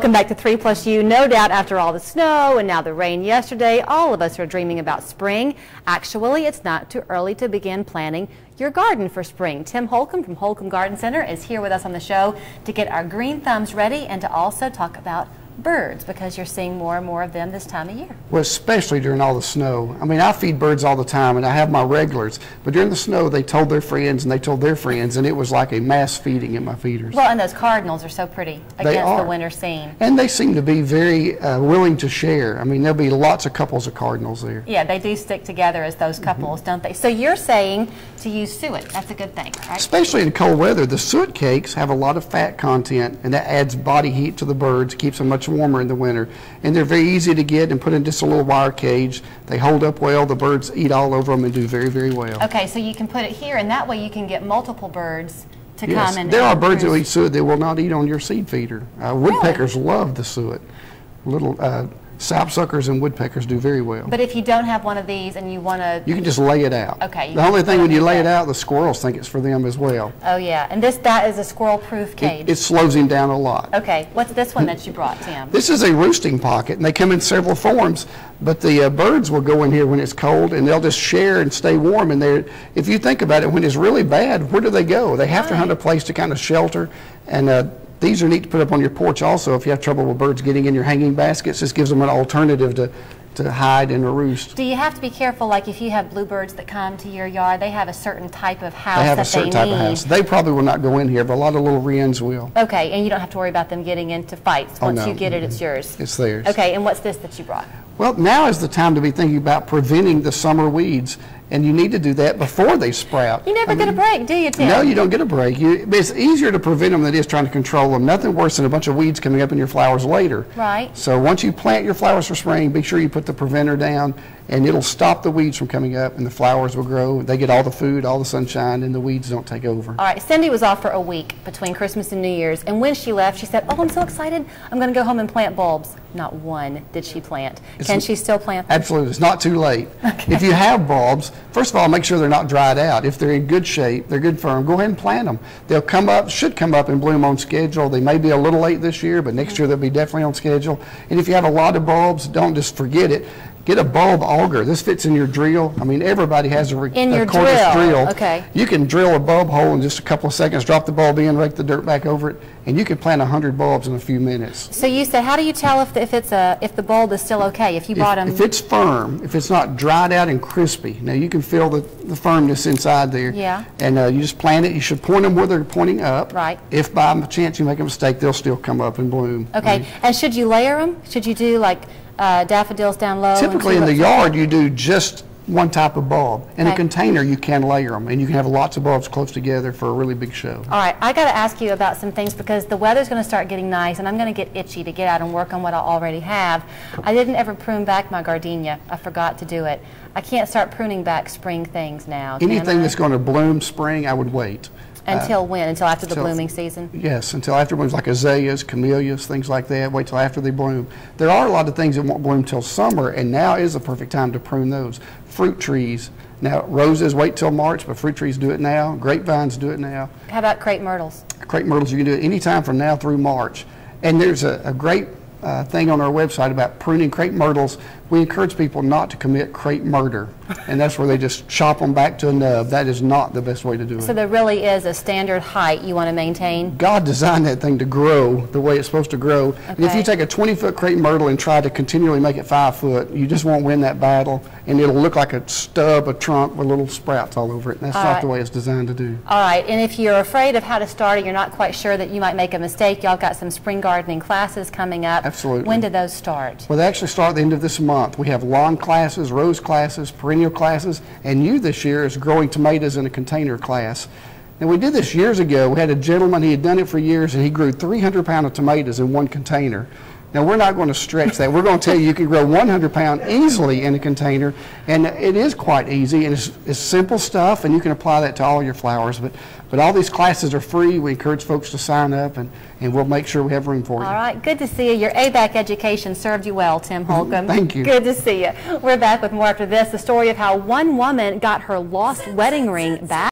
Welcome back to 3+U. No doubt after all the snow and now the rain yesterday, all of us are dreaming about spring. Actually, it's not too early to begin planning your garden for spring. Tim Holcomb from Holcomb Garden Center is here with us on the show to get our green thumbs ready and to also talk about birds, because you're seeing more and more of them this time of year. Well, especially during all the snow. I mean, I feed birds all the time and I have my regulars, but during the snow they told their friends and they told their friends, and it was like a mass feeding at my feeders. Well, and those cardinals are so pretty against the winter scene. And they seem to be very willing to share. I mean, there'll be lots of couples of cardinals there. Yeah, they do stick together as those couples, don't they? So you're saying to use suet. That's a good thing, right? Especially in cold weather. The suet cakes have a lot of fat content, and that adds body heat to the birds, keeps them much warmer in the winter. And they're very easy to get and put in just a little wire cage. They hold up well. The birds eat all over them and do very, very well. Okay, so you can put it here, and that way you can get multiple birds to come and there are birds that eat suet that will not eat on your seed feeder. Woodpeckers love the suet. Little sapsuckers and woodpeckers do very well. But if you don't have one of these and you want to... You can just lay it out. Okay. The only thing when you lay it out, the squirrels think it's for them as well. Oh, yeah. And that is a squirrel-proof cage. It slows him down a lot. Okay. What's this one that you brought, Tim? This is a roosting pocket, and they come in several forms. But the birds will go in here when it's cold, and they'll just share and stay warm. And if you think about it, when it's really bad, where do they go? They have to hunt a place to kind of shelter. And these are neat to put up on your porch also if you have trouble with birds getting in your hanging baskets. This gives them an alternative to hide in a roost. Do you have to be careful, like if you have bluebirds that come to your yard, they have a certain type of house that they need? They have a certain type of house. They probably will not go in here, but a lot of little wrens will. Okay, and you don't have to worry about them getting into fights. Once you get it, it's yours. It's theirs. Okay, and what's this that you brought? Well, now is the time to be thinking about preventing the summer weeds, and you need to do that before they sprout. You never get a break, do you, Tim? No, you don't get a break. It's easier to prevent them than it is trying to control them. Nothing worse than a bunch of weeds coming up in your flowers later. Right. So once you plant your flowers for spring, be sure you put the preventer down, and it'll stop the weeds from coming up, and the flowers will grow. They get all the food, all the sunshine, and the weeds don't take over. All right, Cindy was off for a week between Christmas and New Year's, and when she left, she said, "Oh, I'm so excited. I'm going to go home and plant bulbs." Not one did she plant. Can she still plant them? Absolutely. It's not too late. Okay. If you have bulbs, first of all, make sure they're not dried out. If they're in good shape, they're good firm, go ahead and plant them. They'll come up, should come up and bloom on schedule. They may be a little late this year, but next year they'll be definitely on schedule. And if you have a lot of bulbs, don't just forget it. Get a bulb auger. This fits in your drill. I mean, everybody has a cordless drill. Okay. You can drill a bulb hole in just a couple of seconds, drop the bulb in, rake the dirt back over it, and you can plant 100 bulbs in a few minutes. So you said, how do you tell if the bulb is still okay? If you bought them, if it's firm, if it's not dried out and crispy, now you can feel the firmness inside there. Yeah. And you just plant it. You should point them where they're pointing up. Right. If by chance you make a mistake, they'll still come up and bloom. Okay. And should you layer them? Should you do like daffodils down low? Typically in the yard you do just one type of bulb. In a container you can layer them, and you can have lots of bulbs close together for a really big show. All right, I got to ask you about some things, because the weather's going to start getting nice and I'm going to get itchy to get out and work on what I already have. I didn't ever prune back my gardenia. I forgot to do it. I can't start pruning back spring things now. Anything that's going to bloom spring, I would wait. Until when? Until after the blooming season? Yes, until after blooms, like azaleas, camellias, things like that. Wait till after they bloom. There are a lot of things that won't bloom till summer, and now is the perfect time to prune those. Fruit trees. Now, roses wait till March, but fruit trees do it now. Grapevines do it now. How about crepe myrtles? Crepe myrtles, you can do it anytime from now through March. And there's a great thing on our website about pruning crepe myrtles. We encourage people not to commit crepe murder, and that's where they just chop them back to a nub. That is not the best way to do it. So there really is a standard height you want to maintain? God designed that thing to grow the way it's supposed to grow. Okay. And if you take a 20-foot crepe myrtle and try to continually make it 5 foot, you just won't win that battle, and it'll look like a stub, a trunk with little sprouts all over it. And that's not the way it's designed to do. All right, and if you're afraid of how to start it, you're not quite sure that you might make a mistake, y'all got some spring gardening classes coming up. Absolutely. When do those start? Well, they actually start at the end of this month. We have lawn classes, rose classes, perennial classes, and new this year is growing tomatoes in a container class. And we did this years ago. We had a gentleman, he had done it for years, and he grew 300 pounds of tomatoes in one container. Now, we're not going to stretch that. We're going to tell you can grow 100 pounds easily in a container, and it is quite easy, and it's simple stuff, and you can apply that to all your flowers. But all these classes are free. We encourage folks to sign up, and we'll make sure we have room for you. All right, good to see you. Your ABAC education served you well, Tim Holcomb. Thank you. Good to see you. We're back with more after this, the story of how one woman got her lost wedding ring back.